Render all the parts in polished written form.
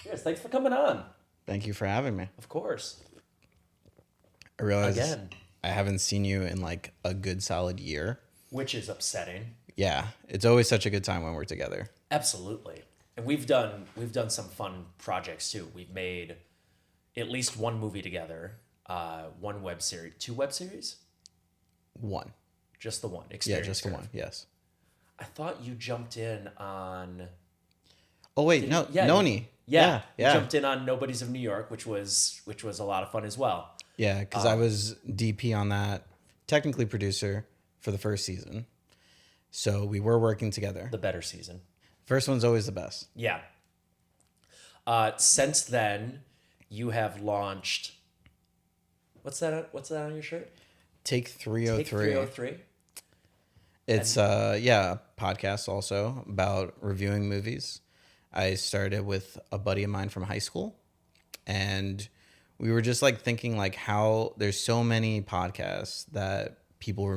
Yes, thanks for coming on. Thank you for having me. Of course. I realize Again. I haven't seen you in like a good solid year. Which is upsetting. Yeah, it's always such a good time when we're together. Absolutely. And we've done some fun projects too. We've made at least one movie together, one web series, two web series, One. just the one. Yeah, Experience just the Curve. one. Yes. I thought you jumped in on. Oh wait, no, Yeah, Noni. Yeah, you yeah, jumped in on Nobodies of New York, which was a lot of fun as well. yeah. Because I was DP on that, technically producer for the first season. So we were working together. The better season. First one's always the best. Yeah. Since then, you have launched. What's that? What's that on your shirt? Take 303. Take 303. It's a podcast also about reviewing movies. I started with a buddy of mine from high school, and we were just like thinking like how there's so many podcasts that people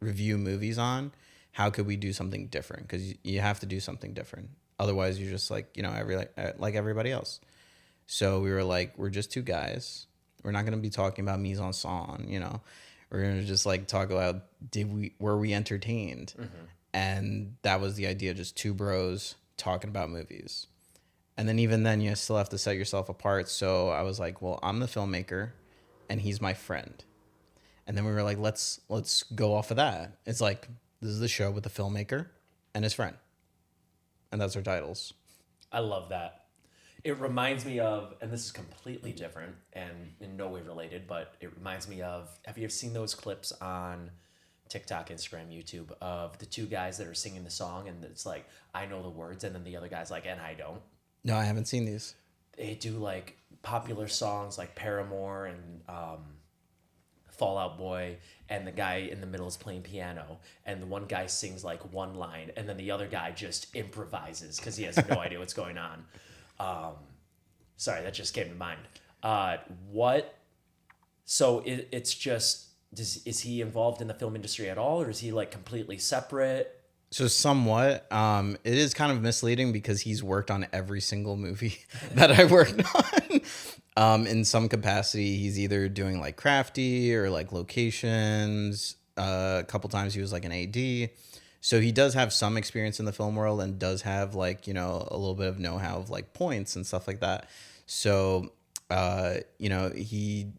review movies on. How could we do something different? Because you have to do something different. Otherwise, you're just like like everybody else. So we were like, we're just two guys. We're not gonna be talking about mise en scène. We're gonna just like talk about were we entertained, and that was the idea. Just two bros talking about movies, and then even then you still have to set yourself apart. So I was like, well, I'm the filmmaker, and he's my friend, and then we were like, let's go off of that. It's like this is the show with the filmmaker and his friend, and that's our titles. I love that. It reminds me of, and this is completely different and in no way related, but it reminds me of, have you ever seen those clips on TikTok, Instagram, YouTube of the two guys that are singing the song and it's like, I know the words, and then the other guy's like, and I don't? No, I haven't seen these. They do like popular songs like Paramore and Fall Out Boy, and the guy in the middle is playing piano, and the one guy sings like one line, and then the other guy just improvises because he has no idea what's going on. Sorry, that just came to mind. What? So it's just, is he involved in the film industry at all, or is he like completely separate? So somewhat, it is kind of misleading because he's worked on every single movie that I worked on. In some capacity, he's either doing like crafty or like locations. A couple times he was like an AD. So he does have some experience in the film world and does have like, a little bit of know-how of like points and stuff like that. So, he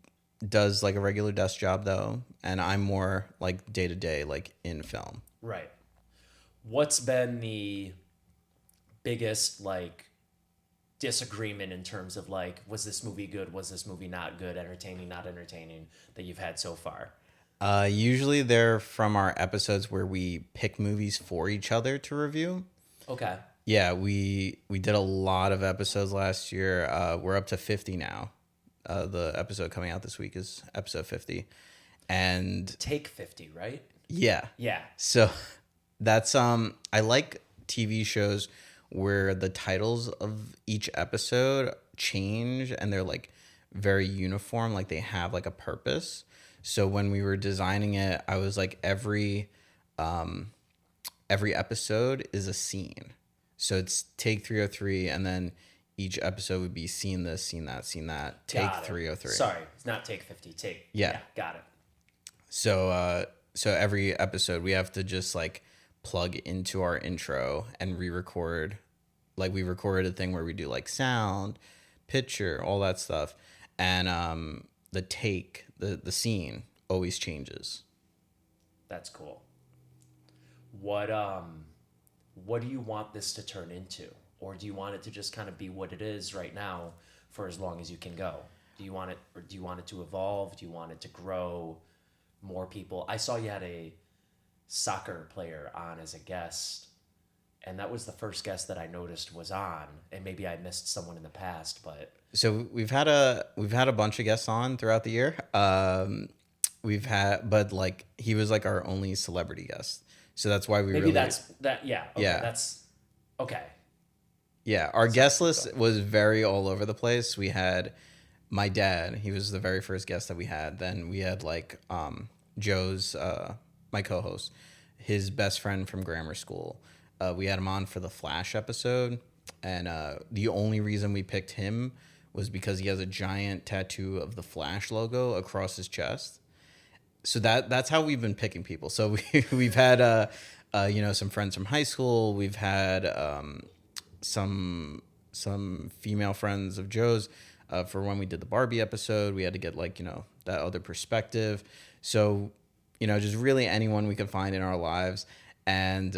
does like a regular desk job though. And I'm more like day to day, like in film. Right. What's been the biggest like disagreement in terms of like, was this movie good? Was this movie not good? Entertaining, not entertaining, that you've had so far? Usually they're from our episodes where we pick movies for each other to review. Okay. Yeah, we did a lot of episodes last year. We're up to 50 now. The episode coming out this week is episode 50. And Take 50, right? yeah. Yeah. So that's I like TV shows where the titles of each episode change and they're like very uniform, like they have like a purpose. So when we were designing it, I was like every episode is a scene. So it's take 303 and then each episode would be scene this, scene that, scene that, take 303. Sorry, it's not take 50, take. Yeah. Got it. So so every episode we have to just like plug into our intro and re-record. Like we recorded a thing where we do like sound, picture, all that stuff. And the take, the scene always changes. That's cool. What do you want this to turn into? Or do you want it to just kind of be what it is right now for as long as you can go? Do you want it to evolve? Do you want it to grow? More people. I saw you had a soccer player on as a guest, and that was the first guest that I noticed was on. And maybe I missed someone in the past, but So we've had a bunch of guests on throughout the year. But like he was like our only celebrity guest. So that's why we maybe really that's that. Yeah. Okay, Yeah. That's okay. Yeah, our guest list was very all over the place. We had my dad. He was the very first guest that we had. Then we had like Joe's, my co-host, his best friend from grammar school. We had him on for the Flash episode. And the only reason we picked him was because he has a giant tattoo of the Flash logo across his chest. So that's how we've been picking people. So we've had some friends from high school. We've had some female friends of Joe's for when we did the Barbie episode. We had to get that other perspective. So just really anyone we could find in our lives. And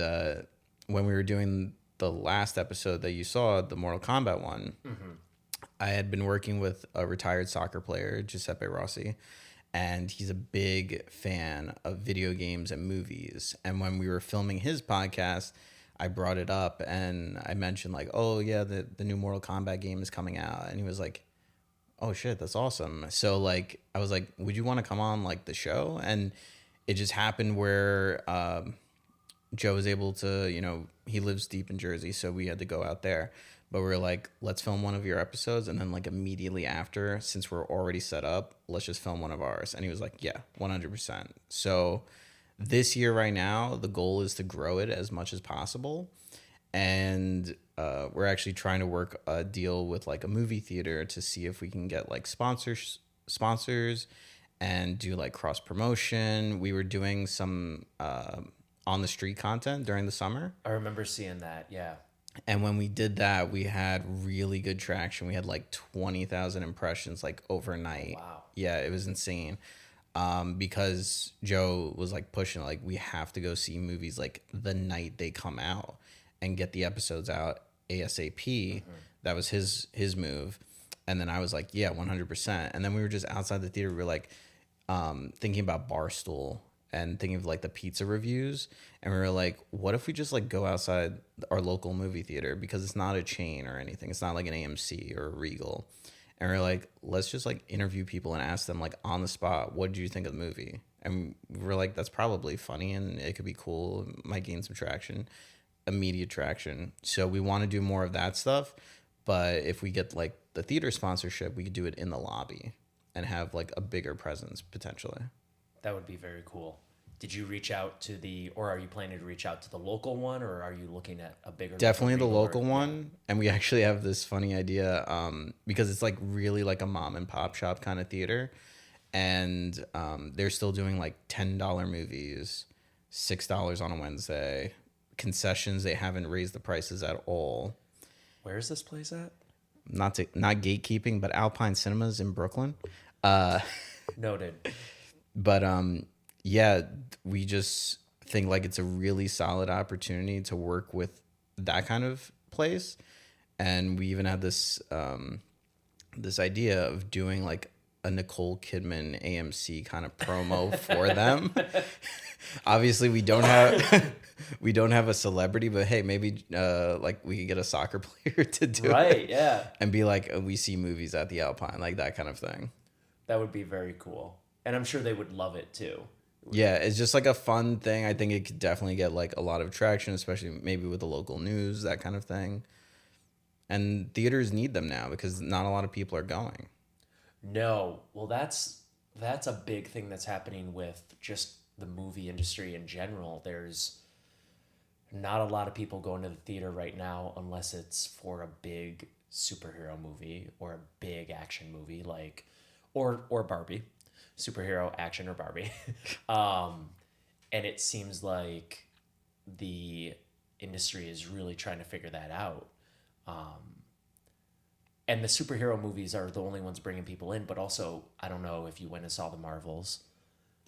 when we were doing the last episode that you saw, the Mortal Kombat one, I had been working with a retired soccer player, Giuseppe Rossi, and he's a big fan of video games and movies. And when we were filming his podcast, I brought it up and I mentioned oh yeah, the new Mortal Kombat game is coming out. And he was like, oh shit, that's awesome. So I was like, would you want to come on the show? And it just happened where Joe was able to, he lives deep in Jersey, so we had to go out there. But we were like, let's film one of your episodes. And then immediately after, since we're already set up, let's just film one of ours. And he was like, yeah, 100%. So this year right now, the goal is to grow it as much as possible. And we're actually trying to work a deal with a movie theater to see if we can get sponsors and do cross promotion. We were doing some on the street content during the summer. I remember seeing that. Yeah. And when we did that, we had really good traction. We had 20,000 impressions overnight. Oh, wow. Yeah, it was insane. Because Joe was pushing we have to go see movies the night they come out and get the episodes out ASAP. Mm-hmm. That was his move. And then I was like, yeah, 100%. And then we were just outside the theater. We were thinking about Barstool and thinking of the pizza reviews. And we were like, what if we just go outside our local movie theater, because it's not a chain or anything. It's not an AMC or a Regal. And we we're like, let's just interview people and ask them on the spot, what did you think of the movie? And we were like, that's probably funny and it could be cool. It might gain some traction, immediate traction. So we want to do more of that stuff. But if we get the theater sponsorship, we could do it in the lobby and have a bigger presence potentially. That would be very cool. Did you reach out to or are you planning to reach out to the local one, or are you looking at a bigger? Definitely the local one. And we actually have this funny idea because it's really a mom and pop shop kind of theater. And they're still doing $10 movies, $6 on a Wednesday. Concessions, they haven't raised the prices at all. Where is this place at? Not gatekeeping, but Alpine Cinemas in Brooklyn. Noted. But yeah, we just think it's a really solid opportunity to work with that kind of place. And we even had this this idea of doing a Nicole Kidman AMC kind of promo for them. Obviously we don't have a celebrity, but hey, maybe we could get a soccer player to do it. Right, yeah. And be we see movies at the Alpine, that kind of thing. That would be very cool. And I'm sure they would love it too. Yeah, it's just a fun thing. I think it could definitely get a lot of traction, especially maybe with the local news, that kind of thing. And theaters need them now because not a lot of people are going. No. Well, that's a big thing that's happening with just the movie industry in general. There's not a lot of people going to the theater right now unless it's for a big superhero movie or a big action movie or Barbie. Superhero, action, or Barbie. And it seems like the industry is really trying to figure that out. And the superhero movies are the only ones bringing people in, but also, I don't know if you went and saw the Marvels.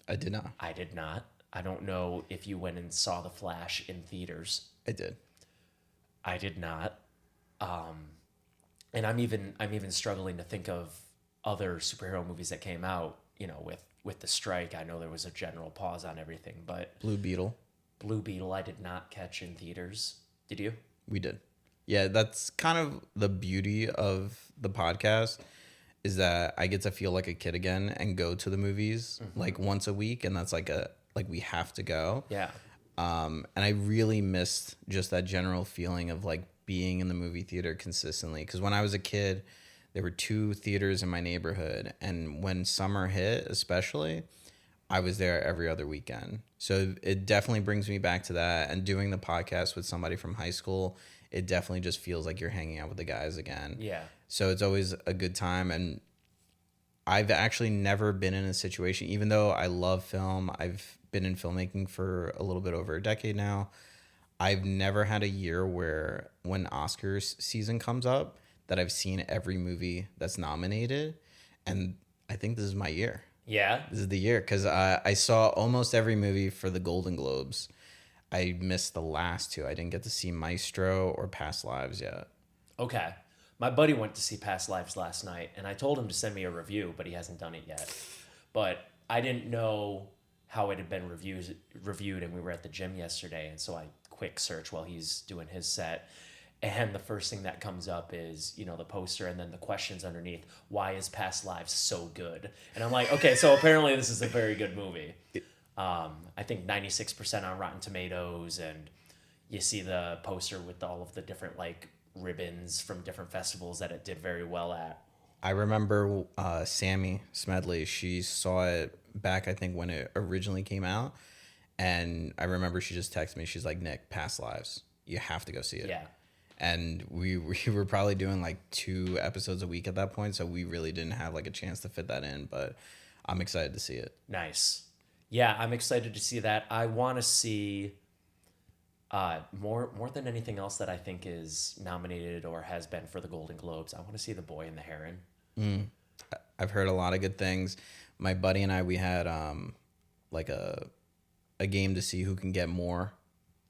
I did not. I did not. I don't know if you went and saw The Flash in theaters. I did. I did not. And I'm even struggling to think of other superhero movies that came out. With the strike, I know there was a general pause on everything, but Blue Beetle I did not catch in theaters. Did you? We did. Yeah, that's kind of the beauty of the podcast is that I get to feel like a kid again and go to the movies once a week, and that's we have to go. Yeah. And I really missed just that general feeling of being in the movie theater consistently, because when I was a kid, there were 2 theaters in my neighborhood, and when summer hit, especially, I was there every other weekend. So it definitely brings me back to that. And doing the podcast with somebody from high school, it definitely just feels like you're hanging out with the guys again. Yeah. So it's always a good time. And I've actually never been in a situation, even though I love film, I've been in filmmaking for a little bit over a decade now. I've never had a year where when Oscars season comes up that I've seen every movie that's nominated. And I think this is my year. Yeah. This is the year because I saw almost every movie for the Golden Globes. I missed the last two. I didn't get to see Maestro or Past Lives yet. Okay. My buddy went to see Past Lives last night, and I told him to send me a review, but he hasn't done it yet. But I didn't know how it had been reviewed, and we were at the gym yesterday, and so I quick search while he's doing his set. And the first thing that comes up is, you know, the poster and then the questions underneath. Why is Past Lives so good? And I'm like, okay, so apparently this is a very good movie. I think 96% on Rotten Tomatoes, and you see the poster with all of the different like ribbons from different festivals that it did very well at. I remember Sammy Smedley. She saw it back, I think, when it originally came out. And I remember she just texted me. She's like, Nick, Past Lives. You have to go see it. Yeah. And we were probably doing like 2 episodes a week at that point. So we really didn't have like a chance to fit that in. But I'm excited to see it. Nice. Yeah, I'm excited to see that. I want to see more than anything else that I think is nominated or has been for the Golden Globes. I want to see The Boy and the Heron. I've heard a lot of good things. My buddy and I, we had like a game to see who can get more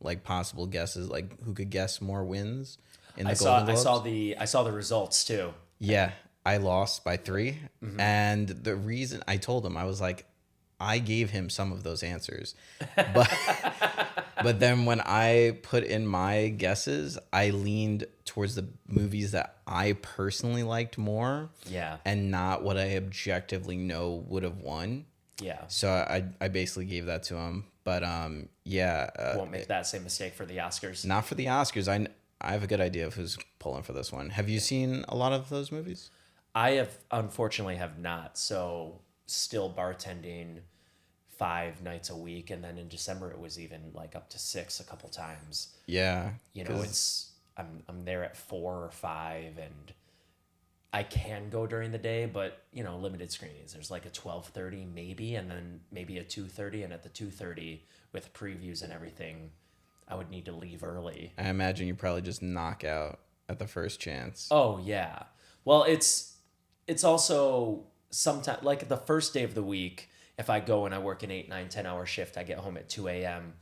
like possible guesses, like who could guess more wins in the Golden Globes. I saw the results too. Yeah, I lost by 3. And the reason I told him, I was like, I gave him some of those answers. But then when I put in my guesses, I leaned towards the movies that I personally liked more. Yeah. And not what I objectively know would have won. Yeah. So I basically gave that to him. But yeah. Won't make that same mistake for the Oscars. Not for the Oscars. I have a good idea of who's pulling for this one. Have you seen a lot of those movies? I unfortunately have not. So still bartending 5 nights a week, and then in December it was even like up to 6 a couple times. Yeah. You know, I'm there at 4 or 5, and I can go during the day, but you know, limited screenings. There's like a 12:30 maybe, and then maybe a 2:30, and at the 2:30 with previews and everything, I would need to leave early. I imagine you probably just knock out at the first chance. Oh yeah. Well, it's also sometimes like the first day of the week. If I go and I work an 8, 9, 10-hour shift, I get home at 2 a.m.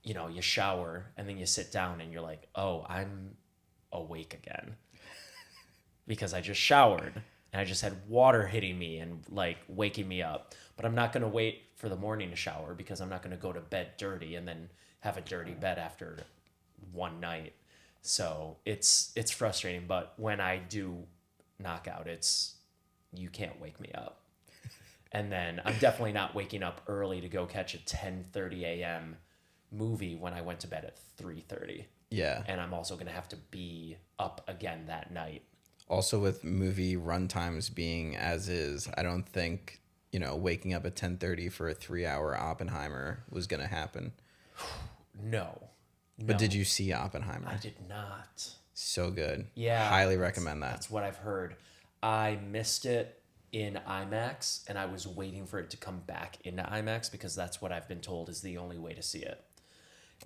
You know, you shower and then you sit down and you're like, oh, I'm awake again. Because I just showered and I just had water hitting me and like waking me up. But I'm not going to wait for the morning to shower because I'm not going to go to bed dirty and then have a dirty bed after one night. So it's frustrating. But when I do knock out, you can't wake me up. And then I'm definitely not waking up early to go catch a 10:30 a.m. movie when I went to bed at 3:30. Yeah. And I'm also going to have to be up again that night. Also, with movie runtimes being as is, I don't think, you know, waking up at 10:30 for a 3-hour Oppenheimer was going to happen. No. But did you see Oppenheimer? I did not. So good. Yeah. Highly recommend that. That's what I've heard. I missed it in IMAX, and I was waiting for it to come back into IMAX because that's what I've been told is the only way to see it.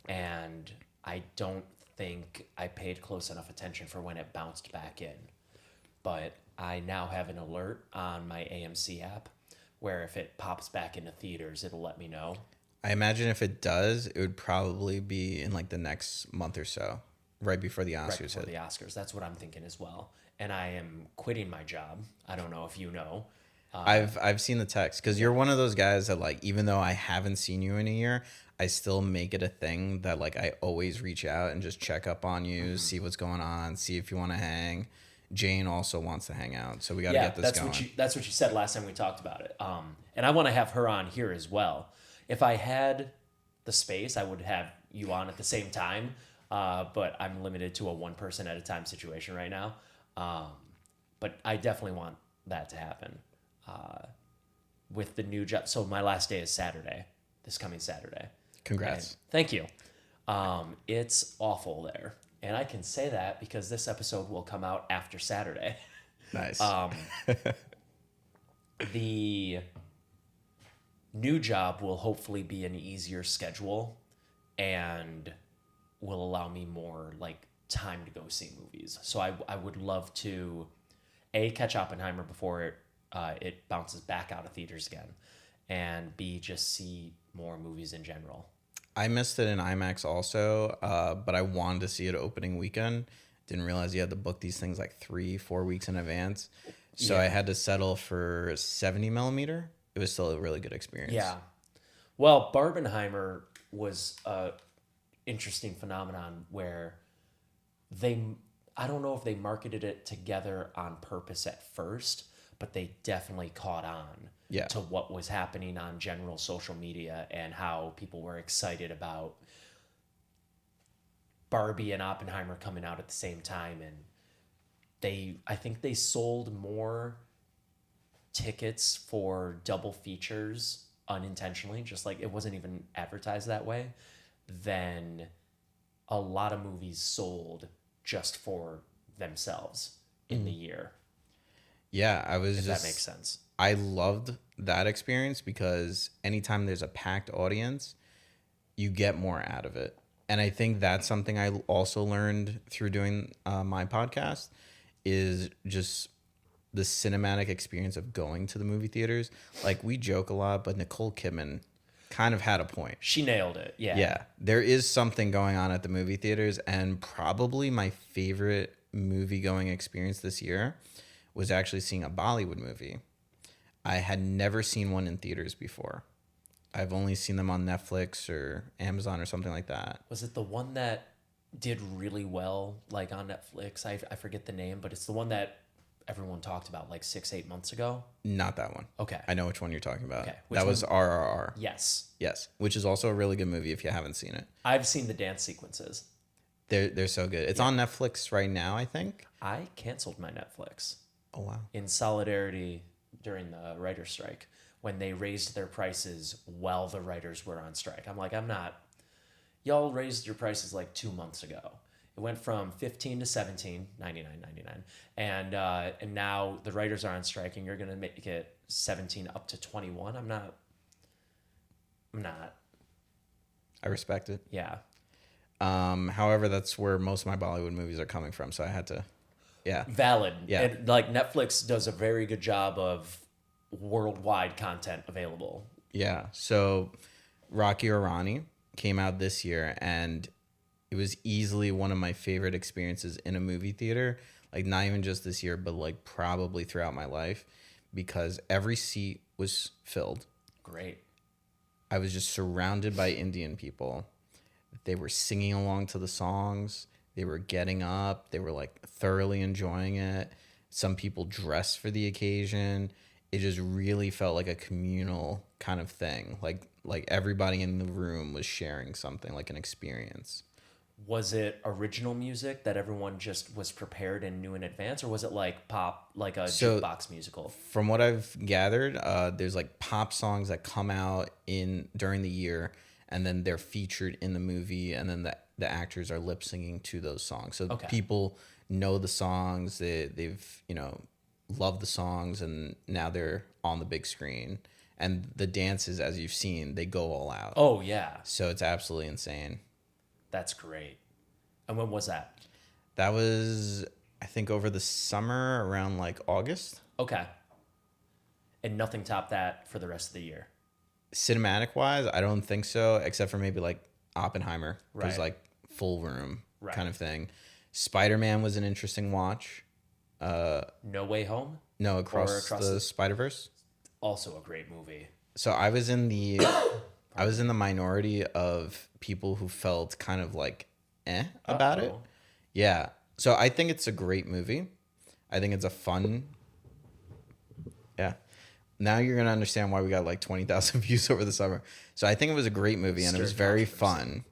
And I don't think I paid close enough attention for when it bounced back in. But I now have an alert on my AMC app where if it pops back into theaters, it'll let me know. I imagine if it does, it would probably be in like the next month or so, right before the Oscars Right before hit. the Oscars. That's what I'm thinking as well. And I am quitting my job. I don't know if you know. I've seen the text because you're one of those guys that like, even though I haven't seen you in a year, I still make it a thing that like I always reach out and just check up on you, see what's going on, see if you want to hang. Jane also wants to hang out, so we got to get this going. That's what you said last time we talked about it. And I want to have her on here as well. If I had the space, I would have you on at the same time. But I'm limited to a 1 person at a time situation right now. But I definitely want that to happen with the new job. So my last day is Saturday, this coming Saturday. Congrats. And thank you. It's awful there. And I can say that because this episode will come out after Saturday. Nice. The new job will hopefully be an easier schedule and will allow me more like time to go see movies. So I would love to catch Oppenheimer before it bounces back out of theaters again, and B, just see more movies in general. I missed it in IMAX also, but I wanted to see it opening weekend. Didn't realize you had to book these things like 3-4 weeks in advance. So Yeah. I had to settle for 70 millimeter. It was still a really good experience. Yeah. Well, Barbenheimer was a interesting phenomenon where I don't know if they marketed it together on purpose at first, but they definitely caught on to what was happening on general social media and how people were excited about Barbie and Oppenheimer coming out at the same time. And I think they sold more tickets for double features unintentionally, just like it wasn't even advertised that way, than a lot of movies sold just for themselves in the year. Yeah, That makes sense. I loved that experience because anytime there's a packed audience, you get more out of it. And I think that's something I also learned through doing my podcast is just the cinematic experience of going to the movie theaters. Like, we joke a lot, but Nicole Kidman kind of had a point. She nailed it. Yeah. Yeah, there is something going on at the movie theaters, and probably my favorite movie going experience this year was actually seeing a Bollywood movie. I had never seen one in theaters before. I've only seen them on Netflix or Amazon or something like that. Was it the one that did really well, like on Netflix? I forget the name, but it's the one that everyone talked about like 6-8 months ago. Not that one. Okay. I know which one you're talking about. Okay. That was RRR. Yes. Yes, which is also a really good movie if you haven't seen it. I've seen the dance sequences. They're so good. It's on Netflix right now, I think. I canceled my Netflix. Oh, wow. In solidarity during the writer's strike when they raised their prices while the writers were on strike. I'm like, y'all raised your prices like 2 months ago. It went from 15 to 17, $99.99. And now the writers are on strike and you're going to make it 17 up to 21. I'm not. I respect it. Yeah. However, that's where most of my Bollywood movies are coming from, so I had to. Yeah. Valid. Yeah. And like Netflix does a very good job of worldwide content available. Yeah. So Rocky or Ronnie came out this year, and it was easily one of my favorite experiences in a movie theater. Like, not even just this year, but like probably throughout my life, because every seat was filled. Great. I was just surrounded by Indian people. They were singing along to the songs. They were getting up. They were like thoroughly enjoying it. Some people dressed for the occasion. It just really felt like a communal kind of thing. Like everybody in the room was sharing something, like an experience. Was it original music that everyone just was prepared and knew in advance, or was it like pop, like a jukebox musical? From what I've gathered, there's like pop songs that come out during the year, and then they're featured in the movie, and then the actors are lip singing to those songs. So people know the songs, they've loved the songs, and now they're on the big screen. And the dances, as you've seen, they go all out. Oh yeah, So it's absolutely insane. that's great. And when was that? That was, I think, over the summer, around like August. Okay. And nothing topped that for the rest of the year. Cinematic wise, I don't think so, except for maybe like Oppenheimer. It was Right. like full room Right. kind of thing. Spider-Man was an interesting watch. No Way Home, No, Across Across the the- Spider-Verse. also a great movie. So I was in the minority of people who felt kind of like about it. Uh-oh. Yeah. So I think it's a great movie. I think it's a fun. Yeah. Now you're gonna understand why we got like 20,000 views over the summer. So I think it was a great movie and it was Stirred very controversy. fun.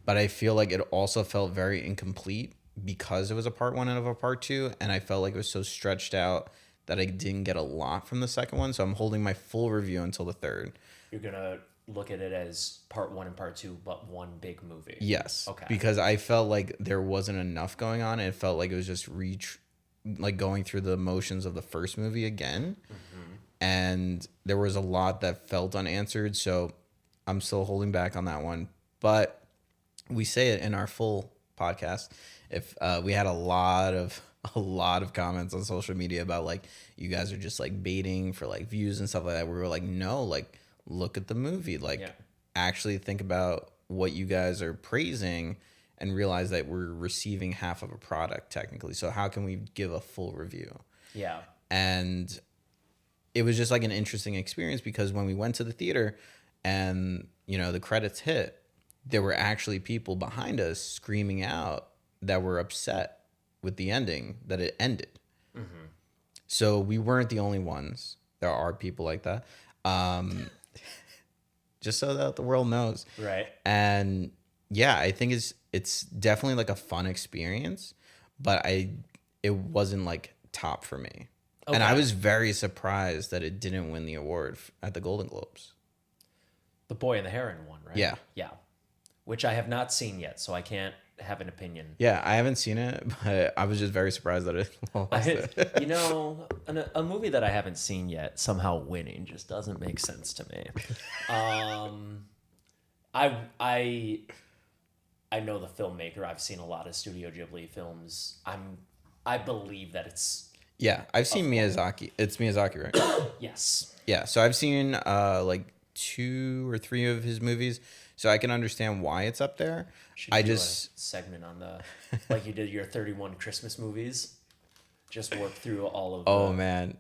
But I feel like it also felt very incomplete because it was a part one and of a part two, and I felt like it was so stretched out that I didn't get a lot from the second one. So I'm holding my full review until the third. You're gonna look at it as part 1 and part 2, but one big movie. Yes. Okay. Because I felt like there wasn't enough going on. And it felt like it was just like going through the motions of the first movie again. And there was a lot that felt unanswered. So I'm still holding back on that one. But we say it in our full podcast. If we had a lot of comments on social media about like, you guys are just like baiting for like views and stuff like that. We were like, no, like, look at the movie. Like, actually think about what you guys are praising and realize that we're receiving half of a product technically. So how can we give a full review? Yeah. And it was just like an interesting experience because when we went to the theater and, you know, the credits hit, there were actually people behind us screaming out that were upset with the ending, that it ended. So we weren't the only ones. There are people like that. Just so that the world knows. Right. And yeah, I think it's definitely like a fun experience, but it wasn't like top for me. Okay. And I was very surprised that it didn't win the award at the Golden Globes. The Boy and the Heron one, right? Yeah. Yeah. Which I have not seen yet, so I can't have an opinion. Yeah, I haven't seen it, but I was just very surprised that it lost it. You know, a movie that I haven't seen yet somehow winning just doesn't make sense to me. I know the filmmaker. I've seen a lot of Studio Ghibli films. I believe that it's Yeah, I've seen Miyazaki. It's Miyazaki, right? yes. Yeah, so I've seen like 2 or 3 of his movies, so I can understand why it's up there. Should do a segment on the like you did your 31 Christmas movies. Just work through all of. Oh man,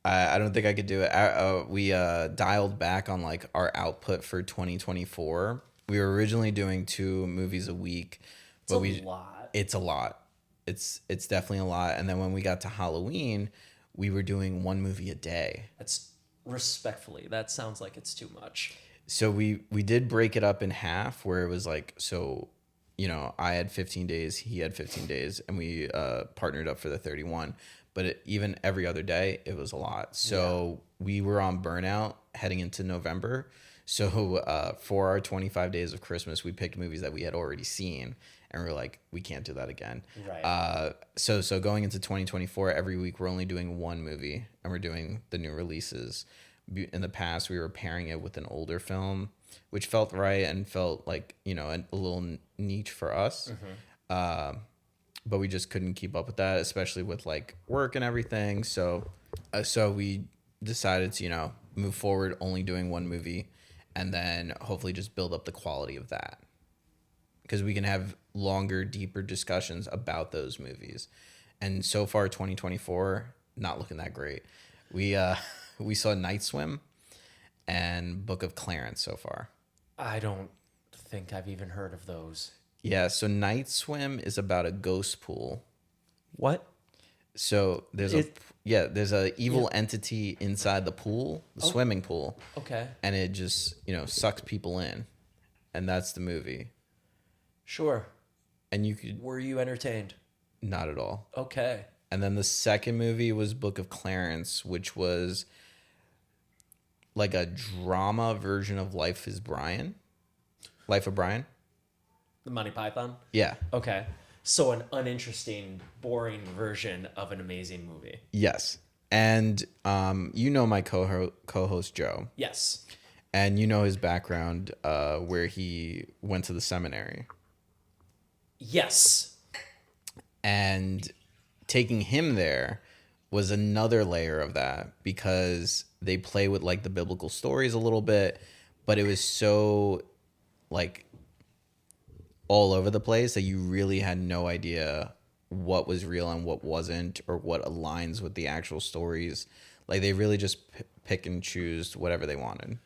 I don't think I could do it. We dialed back on like our output for 2024. We were originally doing 2 movies a week, but it's a lot. It's a lot. It's definitely a lot. And then when we got to Halloween, we were doing 1 movie a day. That's respectfully, that sounds like it's too much. So we did break it up in half where it was like, so, you know, I had 15 days, he had 15 days, and we partnered up for the 31. But even every other day, it was a lot. So we were on burnout heading into November. So for our 25 days of Christmas, we picked movies that we had already seen. And we're like, we can't do that again. Right. So going into 2024, every week we're only doing 1 movie, and we're doing the new releases. In the past, we were pairing it with an older film, which felt right and felt like, you know, a little niche for us. But we just couldn't keep up with that, especially with like work and everything. So we decided to, you know, move forward only doing 1 movie, and then hopefully just build up the quality of that, because we can have longer, deeper discussions about those movies. And so far, 2024, not looking that great. We saw Night Swim and Book of Clarence so far. I don't think I've even heard of those. Yeah, so Night Swim is about a ghost pool. What? So there's a evil entity inside the pool, the swimming pool. Okay. And it just, you know, sucks people in. And that's the movie. Sure. And you could... Were you entertained? Not at all. Okay. And then the second movie was Book of Clarence, which was like a drama version of Life of Brian. The Monty Python? Yeah. Okay. So an uninteresting, boring version of an amazing movie. Yes. And you know my co-host Joe. Yes. And you know his background where he went to the seminary. Yes. And taking him there was another layer of that, because they play with like the biblical stories a little bit, but it was so like all over the place that you really had no idea what was real and what wasn't, or what aligns with the actual stories. Like they really just pick and choose whatever they wanted.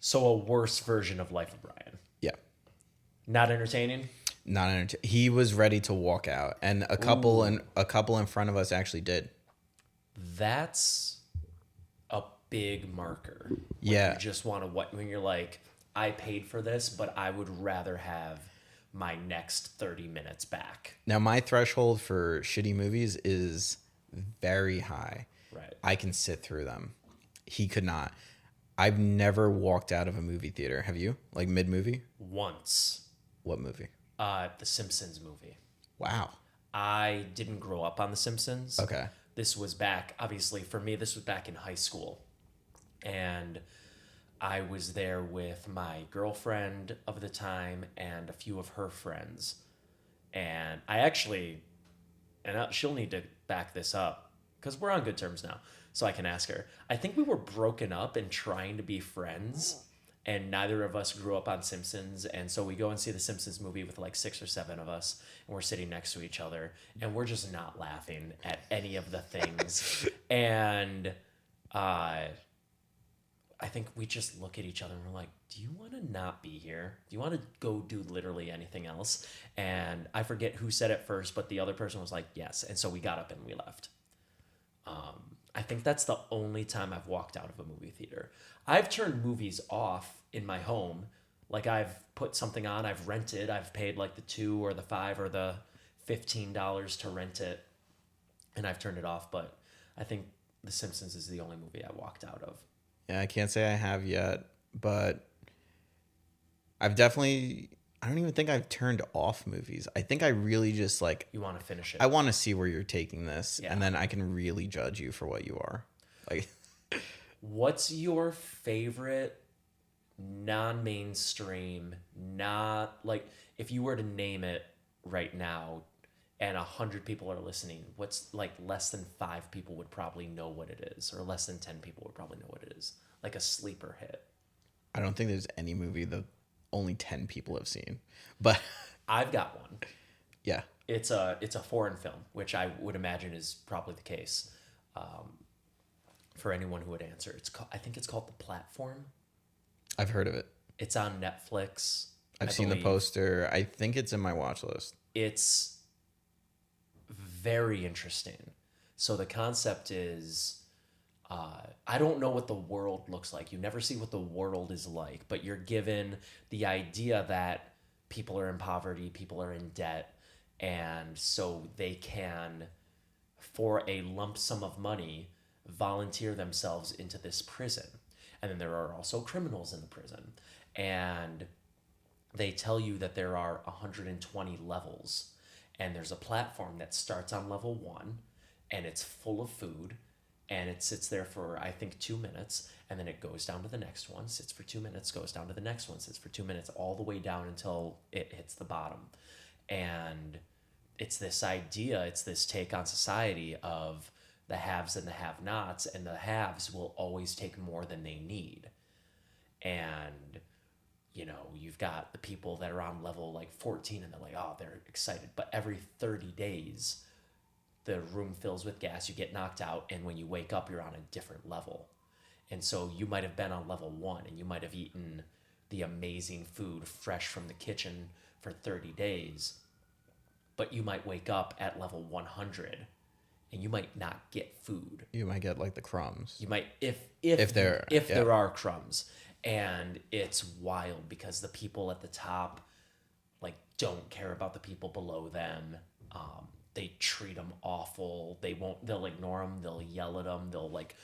So a worse version of Life of Brian. Yeah. Not entertaining? Not entertaining. He was ready to walk out, and a couple in front of us actually did. That's a big marker. Yeah. You just want to when you're like, I paid for this, but I would rather have my next 30 minutes back. Now, my threshold for shitty movies is very high. Right. I can sit through them. He could not. I've never walked out of a movie theater. Have you? Like mid-movie? Once. What movie? The Simpsons movie. Wow. I didn't grow up on The Simpsons. Okay. This was back, obviously, for me, this was back in high school. And I was there with my girlfriend of the time and a few of her friends. And I actually, she'll need to back this up because we're on good terms now. So I can ask her. I think we were broken up and trying to be friends. And neither of us grew up on Simpsons. And so we go and see the Simpsons movie with like 6 or 7 of us. And we're sitting next to each other. And we're just not laughing at any of the things. And I think we just look at each other and we're like, do you want to not be here? Do you want to go do literally anything else? And I forget who said it first, but the other person was like, yes. And so we got up and we left. I think that's the only time I've walked out of a movie theater. I've turned movies off in my home. Like I've put something on, I've rented, I've paid like the $2 or the $5 or the $15 to rent it, and I've turned it off. But I think The Simpsons is the only movie I walked out of. Yeah, I can't say I have yet, but I've definitely. I don't even think I've turned off movies. I think I really just like. You want to finish it. I want to see where you're taking this, Yeah. and then I can really judge you for what you are. Like, what's your favorite non-mainstream, not like if you were to name it right now and 100 people are listening, what's like less than 5 people would probably know what it is, or less than 10 people would probably know what it is, like a sleeper hit? I don't think there's any movie that only 10 people have seen, but I've got one. Yeah, it's a foreign film, which I would imagine is probably the case. For anyone who would answer, I think it's called The Platform. I've heard of it. It's on Netflix. I've seen the poster. I think it's in my watch list. It's very interesting. So the concept is, I don't know what the world looks like. You never see what the world is like, but you're given the idea that people are in poverty, people are in debt, and so they can, for a lump sum of money, volunteer themselves into this prison. And then there are also criminals in the prison. And they tell you that there are 120 levels. And there's a platform that starts on level 1, and it's full of food. And it sits there for, I think, 2 minutes. And then it goes down to the next one, sits for 2 minutes, goes down to the next one, sits for 2 minutes, all the way down until it hits the bottom. And it's this idea, it's this take on society of the haves and the have-nots, and the haves will always take more than they need. And, you know, you've got the people that are on level like 14 and they're like, oh, they're excited. But every 30 days, the room fills with gas, you get knocked out, and when you wake up, you're on a different level. And so you might have been on level 1 and you might have eaten the amazing food fresh from the kitchen for 30 days, but you might wake up at level 100 and you might not get food. You might get like the crumbs. You might, if there are crumbs. And it's wild because the people at the top like don't care about the people below them. They treat them awful. They'll ignore them. They'll yell at them. They'll like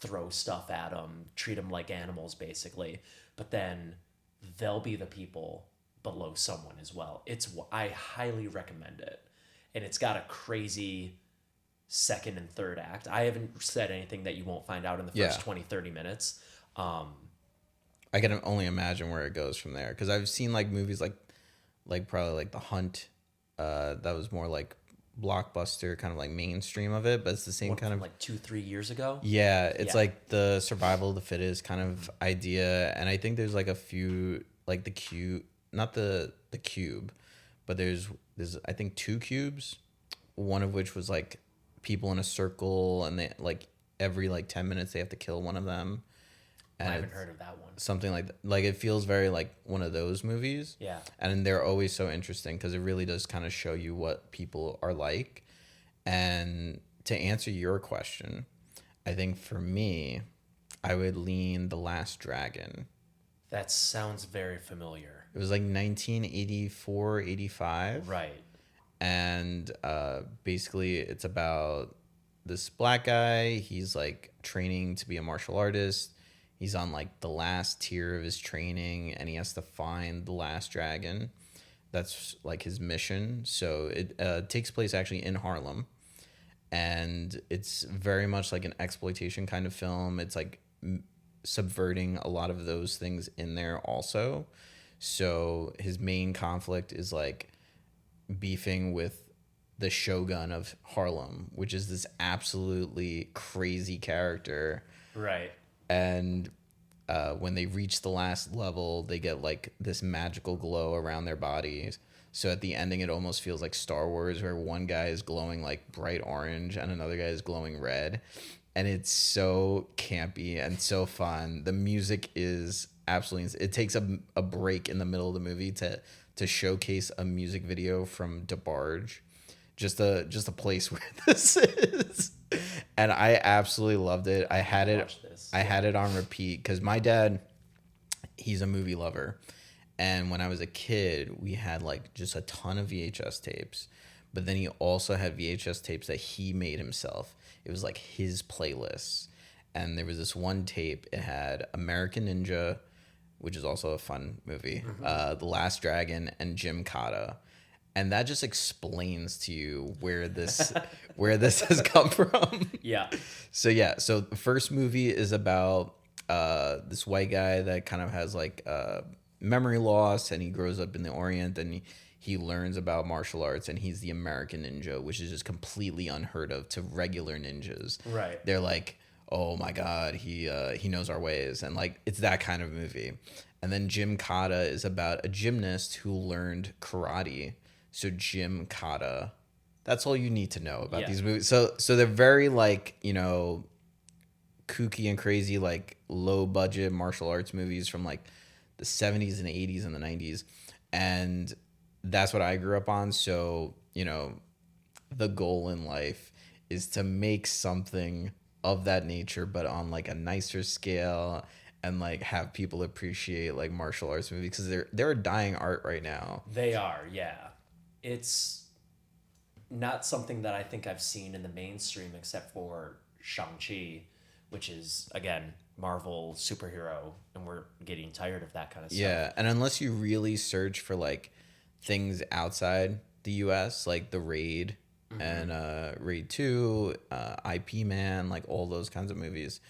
throw stuff at them, treat them like animals basically. But then they'll be the people below someone as well. I highly recommend it. And it's got a crazy second and third act. I haven't said anything that you won't find out in the first 20, 30 minutes. I can only imagine where it goes from there. Because I've seen like movies like probably like The Hunt. That was more like blockbuster, kind of like mainstream of it, but it's the same kind of like 2-3 years ago. Yeah, it's like the survival of the fittest kind of idea. And I think there's like a few, like the cube, not the cube, but there's I think 2 cubes, one of which was like people in a circle, and they like every like 10 minutes they have to kill one of them. And I haven't heard of that one. Something like that. Like it feels very like one of those movies. Yeah. And they're always so interesting because it really does kind of show you what people are like. And to answer your question, I think for me, I would lean The Last Dragon. That sounds very familiar. It was like 1984, 85. Right. And basically it's about this black guy. He's like training to be a martial artist. He's on like the last tier of his training, and he has to find the last dragon. That's like his mission. So it takes place actually in Harlem, and it's very much like an exploitation kind of film. It's like subverting a lot of those things in there also. So his main conflict is like beefing with the Shogun of Harlem, which is this absolutely crazy character. Right. And when they reach the last level, they get like this magical glow around their bodies. So at the ending, it almost feels like Star Wars, where one guy is glowing like bright orange and another guy is glowing red. And it's so campy and so fun. The music is absolutely... It takes a break in the middle of the movie to showcase a music video from DeBarge. Just a place where this is. And I absolutely loved it. I had it on repeat because my dad, he's a movie lover. And when I was a kid, we had like just a ton of VHS tapes. But then he also had VHS tapes that he made himself. It was like his playlists. And there was this one tape. It had American Ninja, which is also a fun movie, The Last Dragon, and Jim Cotta. And that just explains to you where this has come from. Yeah. So the first movie is about this white guy that kind of has like memory loss, and he grows up in the Orient, and he learns about martial arts, and he's the American ninja, which is just completely unheard of to regular ninjas. Right. They're like, oh my God, he knows our ways, and like it's that kind of movie. And then Jim Cotta is about a gymnast who learned karate. So Jim Cotta, that's all you need to know about these movies. So they're very like, you know, kooky and crazy, like low budget martial arts movies from like the 70s and 80s and the 90s. And that's what I grew up on. So, you know, the goal in life is to make something of that nature, but on like a nicer scale, and like have people appreciate like martial arts movies, because they're a dying art right now. They are, yeah. It's not something that I think I've seen in the mainstream except for Shang-Chi, which is, again, Marvel superhero, and we're getting tired of that kind of stuff. Yeah, and unless you really search for like things outside the US, like The Raid and Raid 2, IP Man, like all those kinds of movies.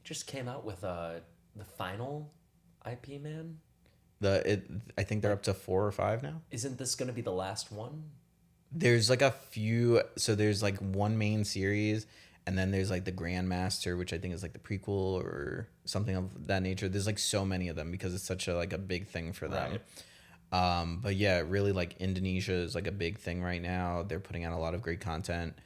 Just came out with the final IP Man. I think they're up to 4 or 5 now. Isn't this going to be the last one? There's like a few. So there's like one main series, and then there's like the Grandmaster, which I think is like the prequel or something of that nature. There's like so many of them because it's such a big thing for them. Right. But yeah, really like Indonesia is like a big thing right now. They're putting out a lot of great content,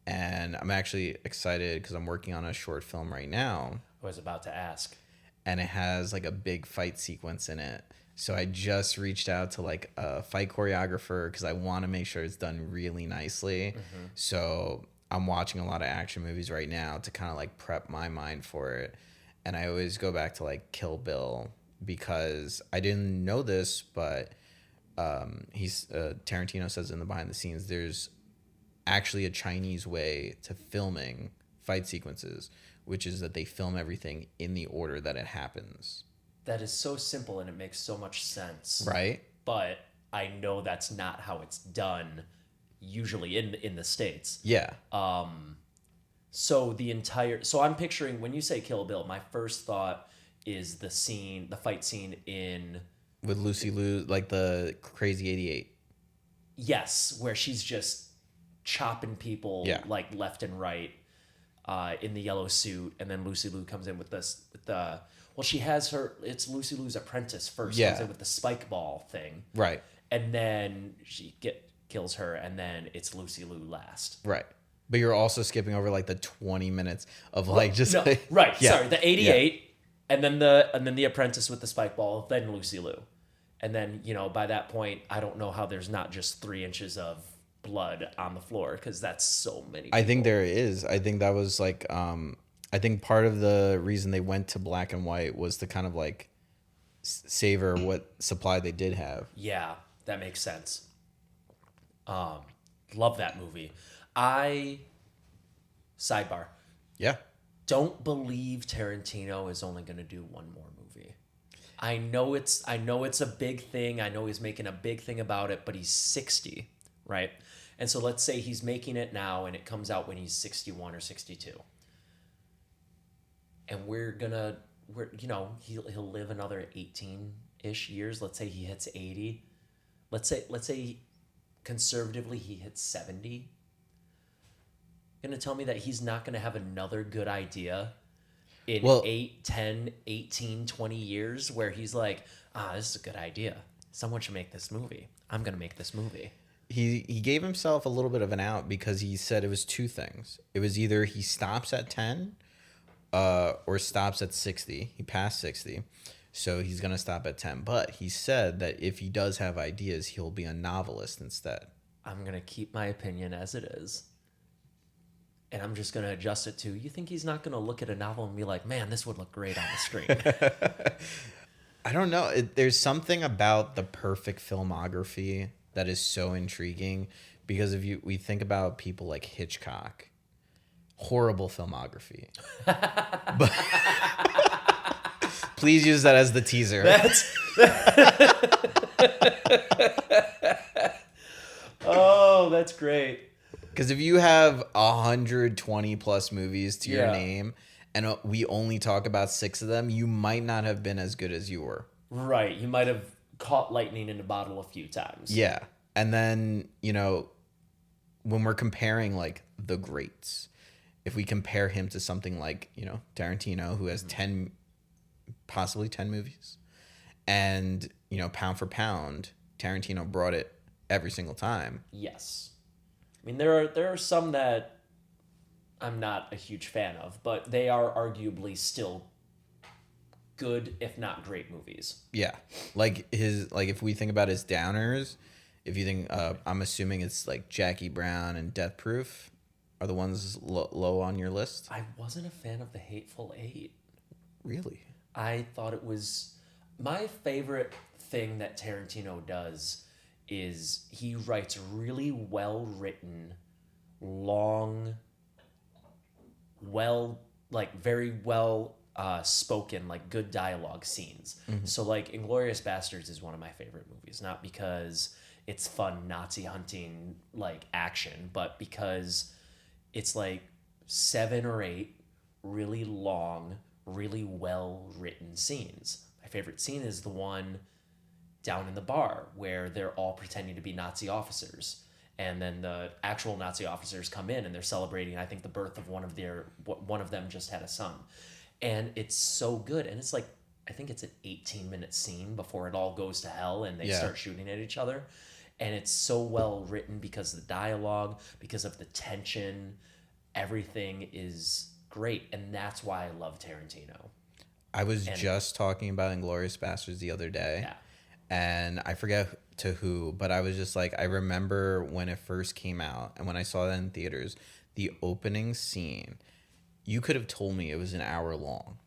and I'm actually excited because I'm working on a short film right now. I was about to ask. And it has like a big fight sequence in it. So I just reached out to like a fight choreographer because I want to make sure it's done really nicely. Mm-hmm. So I'm watching a lot of action movies right now to kind of like prep my mind for it. And I always go back to like Kill Bill because I didn't know this, but Tarantino says in the behind the scenes, there's actually a Chinese way to filming fight sequences, which is that they film everything in the order that it happens. That is so simple and it makes so much sense. Right. But I know that's not how it's done usually in the States. Yeah. So I'm picturing, when you say Kill Bill, my first thought is the fight scene in... With Lucy Liu, like the Crazy 88. Yes, where she's just chopping people like left and right in the yellow suit, and then Lucy Liu comes in with she has it's Lucy Liu's apprentice first, comes in with the spike ball thing. Right. And then she kills her, and then it's Lucy Liu last. Right. But you're also skipping over like the 20 minutes of like sorry, the 88, and then the apprentice with the spike ball, then Lucy Liu. And then, by that point, I don't know how there's not just 3 inches of blood on the floor, because that's so many people. I think there is. I think that was like I think part of the reason they went to black and white was to kind of like savor what supply they did have. Yeah, that makes sense. Love that movie. Sidebar. Yeah. don't believe Tarantino is only going to do one more movie. I know it's a big thing. I know he's making a big thing about it, but he's 60, right? And so let's say he's making it now and it comes out when he's 61 or 62. And he'll live another 18-ish years. Let's say he hits 80. Let's say conservatively he hits 70. You're going to tell me that he's not going to have another good idea in 8, 10, 18, 20 years where he's like, this is a good idea. Someone should make this movie. I'm going to make this movie. He gave himself a little bit of an out because he said it was two things. It was either he stops at 10 or stops at 60. He passed 60. So he's going to stop at 10. But he said that if he does have ideas, he'll be a novelist instead. I'm going to keep my opinion as it is. And I'm just going to adjust it to, you think he's not going to look at a novel and be like, man, this would look great on the screen? I don't know. There's something about the perfect filmography that is so intriguing because we think about people like Hitchcock, horrible filmography. But please use that as the teaser. Oh, that's great. Because if you have 120 plus movies to your name and we only talk about 6 of them, you might not have been as good as you were. Right. You might have caught lightning in a bottle a few times. Yeah. And then, when we're comparing like the greats, if we compare him to something like, Tarantino, who has 10, possibly 10 movies, and, pound for pound, Tarantino brought it every single time. Yes. I mean, there are some that I'm not a huge fan of, but they are arguably still good, if not great movies. Yeah. If we think about his downers, if you think, I'm assuming it's like Jackie Brown and Death Proof are the ones low on your list. I wasn't a fan of The Hateful Eight. Really? I thought it was my favorite thing that Tarantino does is he writes really well written, long, very well spoken, like good dialogue scenes. Mm-hmm. So like Inglourious Basterds is one of my favorite movies, not because it's fun Nazi hunting like action, but because it's like 7 or 8 really long, really well written scenes. My favorite scene is the one down in the bar where they're all pretending to be Nazi officers. And then the actual Nazi officers come in and they're celebrating, I think, the birth of one of them just had a son. And it's so good. And it's like, I think it's an 18-minute scene before it all goes to hell and they start shooting at each other. And it's so well written because of the dialogue, because of the tension. Everything is great. And that's why I love Tarantino. I was just talking about Inglourious Basterds the other day. Yeah. And I forget to who, but I was just like, I remember when it first came out and when I saw that in theaters, the opening scene, you could have told me it was an hour long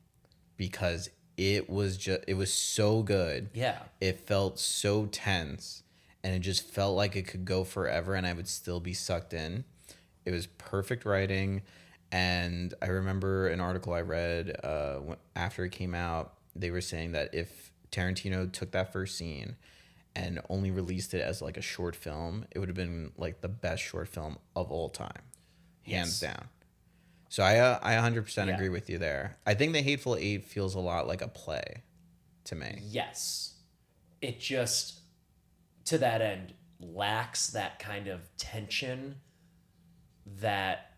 because it was so good. Yeah. It felt so tense and it just felt like it could go forever and I would still be sucked in. It was perfect writing. And I remember an article I read after it came out, they were saying that if Tarantino took that first scene and only released it as like a short film, it would have been like the best short film of all time, hands down. So I 100% agree with you there. I think The Hateful Eight feels a lot like a play to me. Yes. It just, to that end, lacks that kind of tension that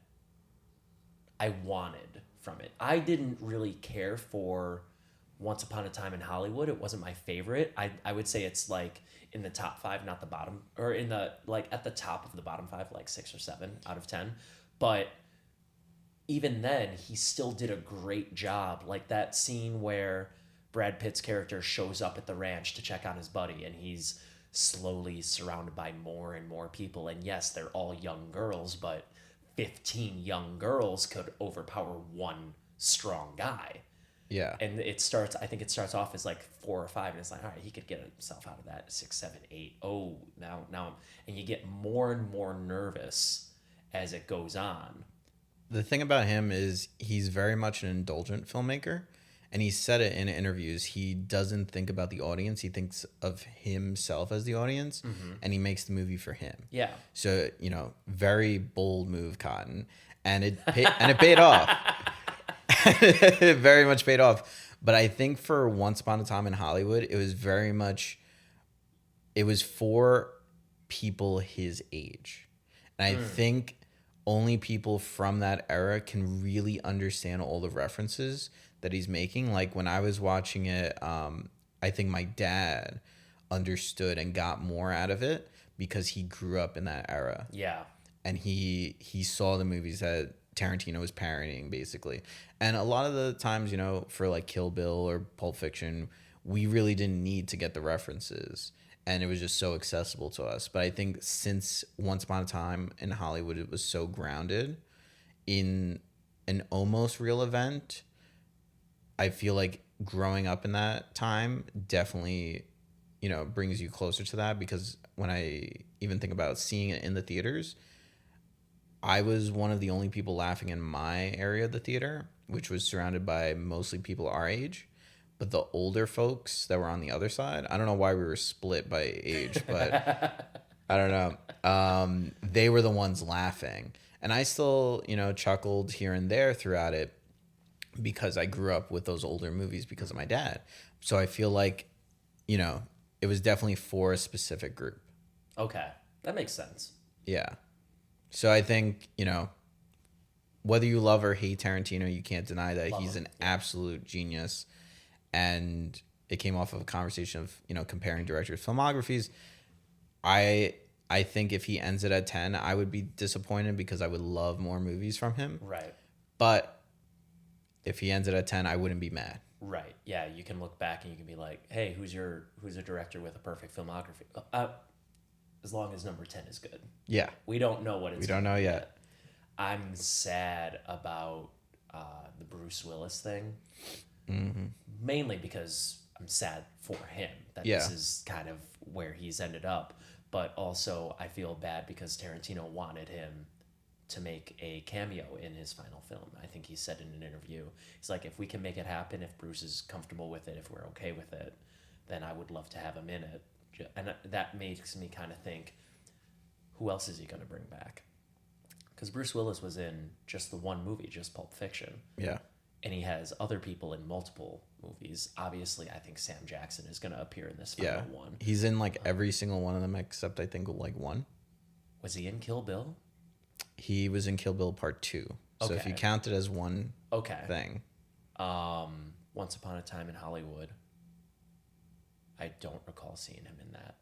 I wanted from it. I didn't really care for Once Upon a Time in Hollywood. It wasn't my favorite. I would say it's like in the top 5, not the bottom, or in the like at the top of the bottom 5, like 6 or 7 out of 10. But even then, he still did a great job. Like that scene where Brad Pitt's character shows up at the ranch to check on his buddy, and he's slowly surrounded by more and more people. And yes, they're all young girls, but 15 young girls could overpower one strong guy. Yeah. And I think it starts off as like 4 or 5, and it's like, all right, he could get himself out of that. 6, 7, 8. Oh, now, and you get more and more nervous as it goes on. the thing about him is he's very much an indulgent filmmaker. And he said it in interviews. He doesn't think about the audience. He thinks of himself as the audience, and he makes the movie for him. Yeah. So, very bold move, Cotton, and it paid off. It very much paid off. But I think for Once Upon a Time in Hollywood, it was very much, it was for people his age. And I think only people from that era can really understand all the references that he's making. Like when I was watching it, I think my dad understood and got more out of it because he grew up in that era. Yeah. And he saw the movies that Tarantino was parodying, basically. And a lot of the times, for like Kill Bill or Pulp Fiction, we really didn't need to get the references. And it was just so accessible to us. But I think since Once Upon a Time in Hollywood, it was so grounded in an almost real event. I feel like growing up in that time definitely, brings you closer to that, because when I even think about seeing it in the theaters, I was one of the only people laughing in my area of the theater, which was surrounded by mostly people our age. But the older folks that were on the other side, I don't know why we were split by age, but I don't know. They were the ones laughing. And I still, chuckled here and there throughout it, because I grew up with those older movies because of my dad. So I feel like, it was definitely for a specific group. Okay. That makes sense. Yeah. So I think, whether you love or hate Tarantino, you can't deny that he's an absolute genius. And it came off of a conversation of, comparing directors' filmographies. I think if he ends it at 10, I would be disappointed because I would love more movies from him. Right. But if he ends it at 10, I wouldn't be mad. Right. Yeah, you can look back and you can be like, hey, who's a director with a perfect filmography? As long as number 10 is good. Yeah. We don't know what it's. We don't know yet. I'm sad about the Bruce Willis thing. Mm-hmm. Mainly because I'm sad for him that this is kind of where he's ended up. But also I feel bad because Tarantino wanted him to make a cameo in his final film. I think he said in an interview, he's like, if we can make it happen, if Bruce is comfortable with it, if we're okay with it, then I would love to have him in it. And that makes me kind of think, who else is he going to bring back? Because Bruce Willis was in just the one movie, just Pulp Fiction. Yeah. And he has other people in multiple movies. Obviously, I think Sam Jackson is going to appear in this final one. He's in like every single one of them except I think like one. Was he in Kill Bill? He was in Kill Bill Part 2. So if you count it as one thing. Once Upon a Time in Hollywood. I don't recall seeing him in that.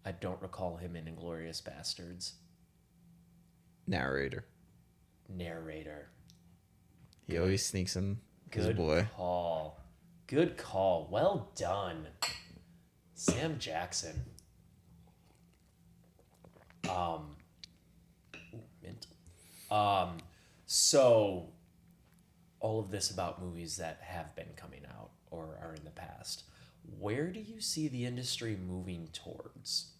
I don't recall him in Inglourious Bastards. Narrator. He always sneaks in. Good boy. Good call. Well done. Sam Jackson. Mint. So all of this about movies that have been coming out or are in the past. Where do you see the industry moving towards?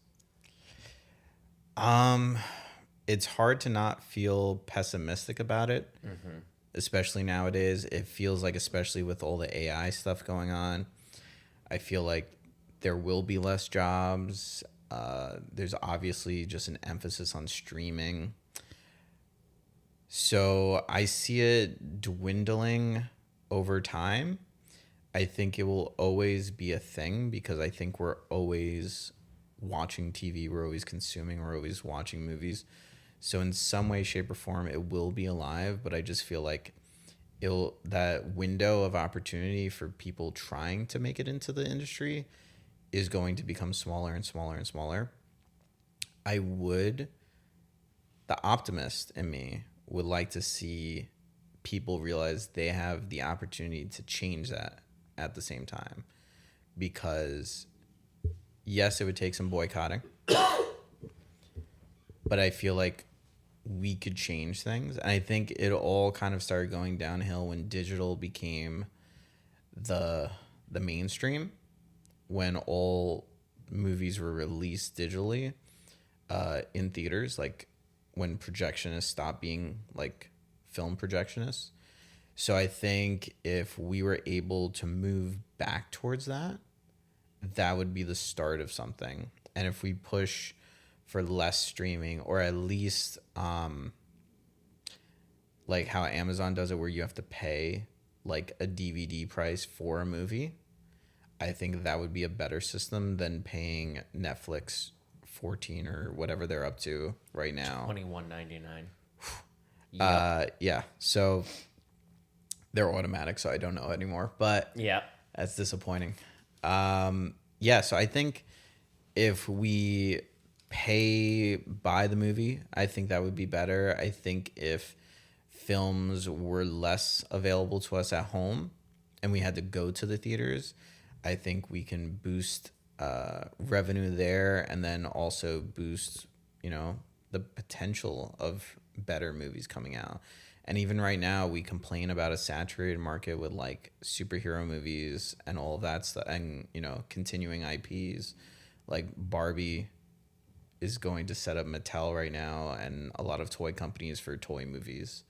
It's hard to not feel pessimistic about it, especially nowadays. It feels like, especially with all the AI stuff going on, I feel like there will be less jobs. There's obviously just an emphasis on streaming. So I see it dwindling over time. I think it will always be a thing because I think we're always watching TV. We're always consuming. We're always watching movies. So in some way, shape, or form, it will be alive. But I just feel like that window of opportunity for people trying to make it into the industry is going to become smaller and smaller and smaller. The optimist in me would like to see people realize they have the opportunity to change that at the same time. Because yes, it would take some boycotting, but I feel like we could change things. And I think it all kind of started going downhill when digital became the mainstream, when all movies were released digitally in theaters, like when projectionists stopped being like film projectionists. So I think if we were able to move back towards that, that would be the start of something. And if we push for less streaming, or at least like how Amazon does it, where you have to pay like a DVD price for a movie, I think that would be a better system than paying Netflix 14 or whatever they're up to right now. $21.99. Yeah. So they're automatic, so I don't know anymore. But Yeah. that's disappointing. Yeah. So I think if we pay by the movie, I think that would be better. I think if films were less available to us at home and we had to go to the theaters, I think we can boost revenue there, and then also boost, the potential of better movies coming out. And even right now, we complain about a saturated market with like superhero movies and all of that stuff, and continuing IPs. Like Barbie is going to set up Mattel right now, and a lot of toy companies for toy movies.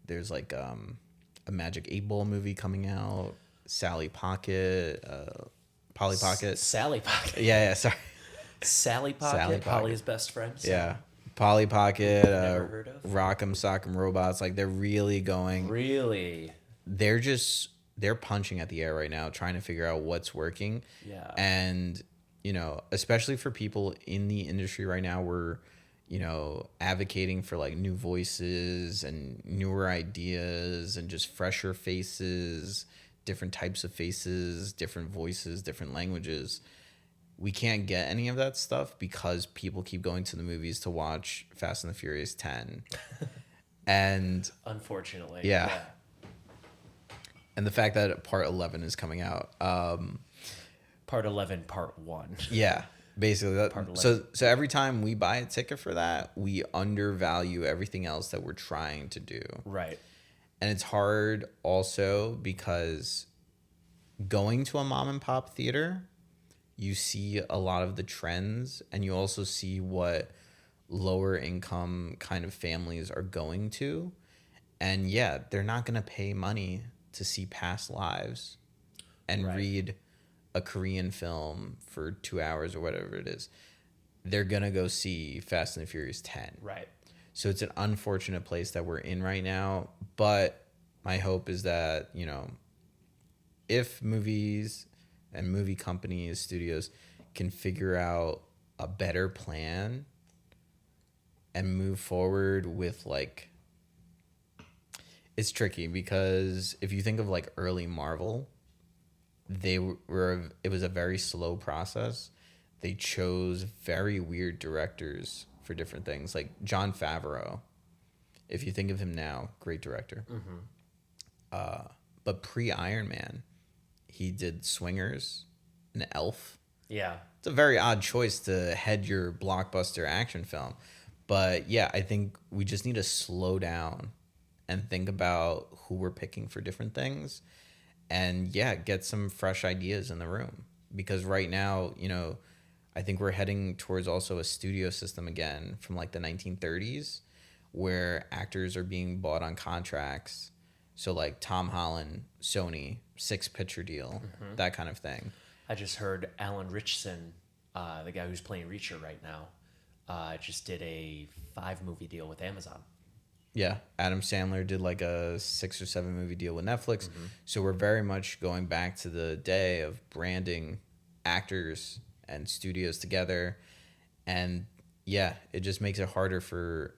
There's like a Magic 8 Ball movie coming out, Sally Pocket, Polly Pocket. Sally Pocket. Yeah, sorry. Sally Pocket, Polly's best friend. Yeah. Polly Pocket, Never heard of. Rock'em Sock'em Robots. Like, they're really going. Really? They're punching at the air right now, trying to figure out what's working. Yeah. And, especially for people in the industry right now, we're, advocating for like new voices and newer ideas and just fresher faces, different types of faces, different voices, different languages. We can't get any of that stuff because people keep going to the movies to watch Fast and the Furious 10. And unfortunately. Yeah. And the fact that part 11 is coming out. Part 11, part 1. Yeah. Basically, so every time we buy a ticket for that, we undervalue everything else that we're trying to do. Right. And it's hard also because going to a mom and pop theater, you see a lot of the trends, and you also see what lower income kind of families are going to. And yeah, they're not going to pay money to see past lives and read a Korean film for 2 hours or whatever it is. They're going to go see Fast and the Furious 10. Right. So it's an unfortunate place that we're in right now. But my hope is that, if movies and movie companies, studios can figure out a better plan and move forward with like, it's tricky because if you think of like early Marvel, it was a very slow process. They chose very weird directors for different things, like Jon Favreau. If you think of him now, great director. Mm-hmm. But pre-Iron Man, he did Swingers and Elf. Yeah. It's a very odd choice to head your blockbuster action film. But yeah, I think we just need to slow down and think about who we're picking for different things. And yeah, get some fresh ideas in the room. Because right now, I think we're heading towards also a studio system again from like the 1930s where actors are being bought on contracts. So like Tom Holland, Sony, 6-picture deal, that kind of thing. I just heard Alan Ritchson, the guy who's playing Reacher right now, just did a 5-movie deal with Amazon. Yeah, Adam Sandler did like a 6 or 7 movie deal with Netflix. So we're very much going back to the day of branding actors and studios together. And yeah, it just makes it harder for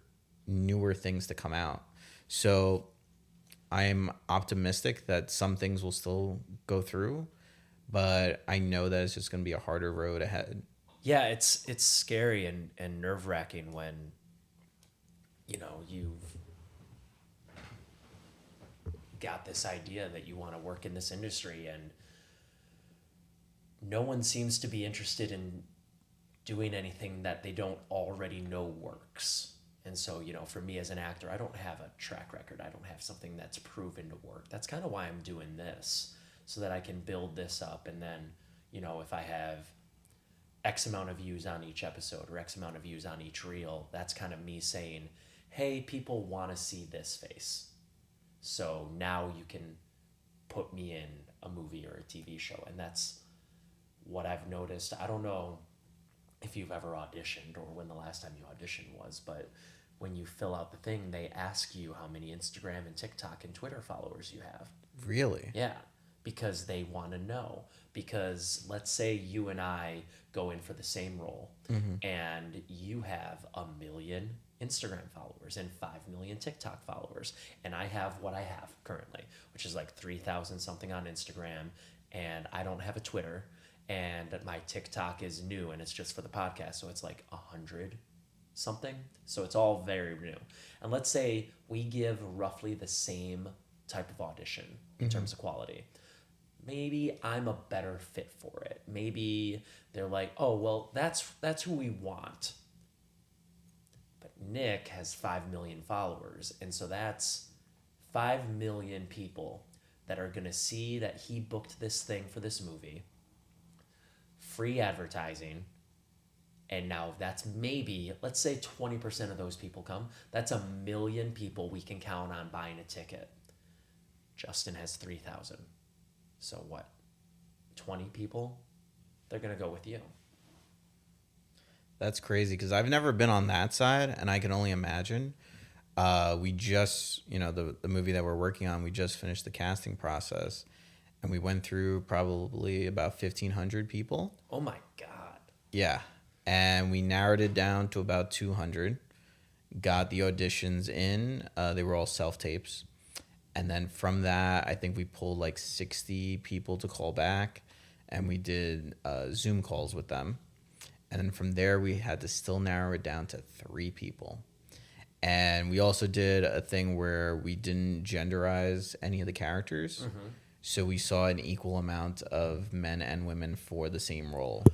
newer things to come out. So I'm optimistic that some things will still go through, but I know that it's just going to be a harder road ahead. Yeah, it's scary and nerve-wracking when, you've got this idea that you want to work in this industry and no one seems to be interested in doing anything that they don't already know works. And so, for me as an actor, I don't have a track record. I don't have something that's proven to work. That's kind of why I'm doing this, so that I can build this up. And then, if I have X amount of views on each episode or X amount of views on each reel, that's kind of me saying, hey, people want to see this face. So now you can put me in a movie or a TV show. And that's what I've noticed. I don't know if you've ever auditioned or when the last time you auditioned was, but when you fill out the thing, they ask you how many Instagram and TikTok and Twitter followers you have. Really? Yeah, because they want to know. Because let's say you and I go in for the same role, and you have 1 million Instagram followers and 5 million TikTok followers, and I have what I have currently, which is like 3,000 something on Instagram, and I don't have a Twitter, and my TikTok is new and it's just for the podcast, so it's like 100 something. So it's all very new. And let's say we give roughly the same type of audition in terms of quality. Maybe I'm a better fit for it. Maybe they're like, oh, well, that's who we want. But Nick has 5 million followers. And so that's 5 million people that are going to see that he booked this thing for this movie, free advertising. And now that's maybe, let's say 20% of those people come. That's 1 million people we can count on buying a ticket. Justin has 3,000. So what? 20 people? They're going to go with you. That's crazy because I've never been on that side, and I can only imagine. We just, the movie that we're working on, we just finished the casting process, and we went through probably about 1,500 people. Oh my God. Yeah. And we narrowed it down to about 200, got the auditions in. They were all self-tapes. And then from that, I think we pulled like 60 people to call back, and we did Zoom calls with them. And then from there, we had to still narrow it down to 3 people. And we also did a thing where we didn't genderize any of the characters. Mm-hmm. So we saw an equal amount of men and women for the same role.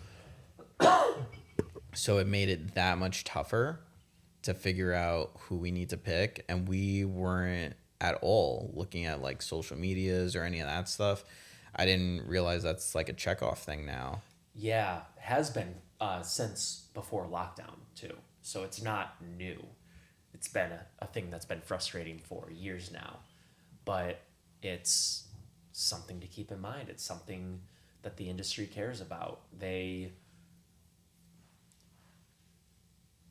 So it made it that much tougher to figure out who we need to pick. And we weren't at all looking at like social medias or any of that stuff. I didn't realize that's like a checkoff thing now. Yeah, has been since before lockdown too. So it's not new. It's been a thing that's been frustrating for years now. But it's something to keep in mind. It's something that the industry cares about. They,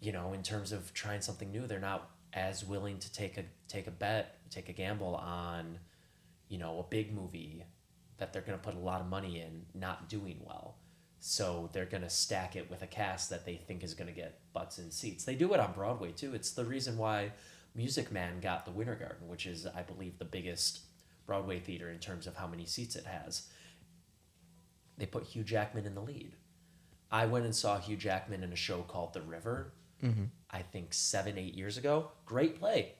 in terms of trying something new, they're not as willing to take a bet, take a gamble on, a big movie that they're going to put a lot of money in not doing well. So they're going to stack it with a cast that they think is going to get butts in seats. They do it on Broadway too. It's the reason why Music Man got the Winter Garden, which is, I believe, the biggest Broadway theater in terms of how many seats it has. They put Hugh Jackman in the lead. I went and saw Hugh Jackman in a show called The River, I think 7-8 years ago. Great play.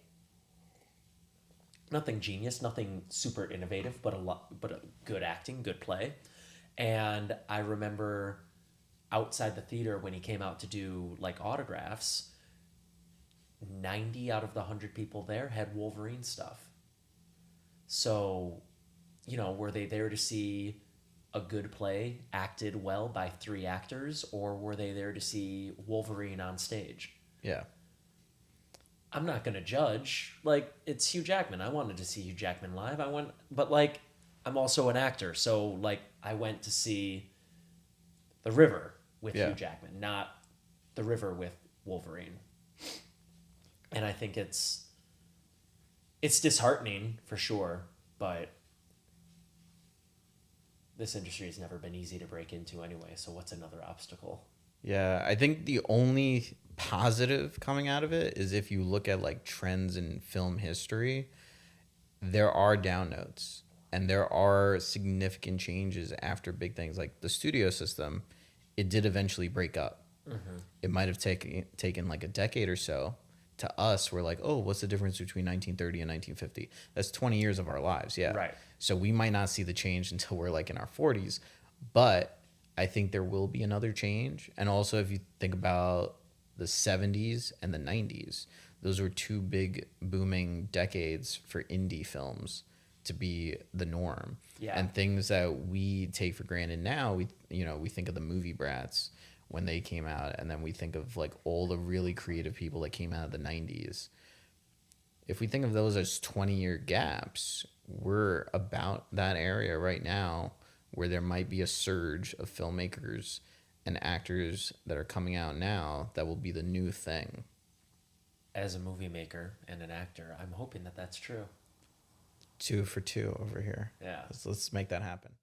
Nothing genius, nothing super innovative, but a good acting, good play. And I remember outside the theater when he came out to do like autographs, 90 out of the 100 people there had Wolverine stuff. So, were they there to see a good play acted well by 3 actors, or were they there to see Wolverine on stage? Yeah. I'm not going to judge. Like, it's Hugh Jackman. I wanted to see Hugh Jackman live. But like, I'm also an actor. So like, I went to see The River with Hugh Jackman, not The River with Wolverine. And I think it's disheartening for sure, but this industry has never been easy to break into anyway. So what's another obstacle? Yeah, I think the only positive coming out of it is if you look at like trends in film history, there are down notes and there are significant changes after big things like the studio system. It did eventually break up. Mm-hmm. It might have taken like a decade or so. To us, we're like, oh, what's the difference between 1930 and 1950? That's 20 years of our lives. Yeah. Right. So we might not see the change until we're like in our 40s, but I think there will be another change. And also if you think about the 70s and the 90s, those were 2 big booming decades for indie films to be the norm. Yeah. And things that we take for granted now, we think of the movie brats when they came out, and then we think of like all the really creative people that came out of the 90s. if we think of those as 20-year gaps, we're about that area right now where there might be a surge of filmmakers and actors that are coming out now that will be the new thing. As a movie maker and an actor, I'm hoping that that's true. 2 for 2 over here. Yeah. Let's make that happen.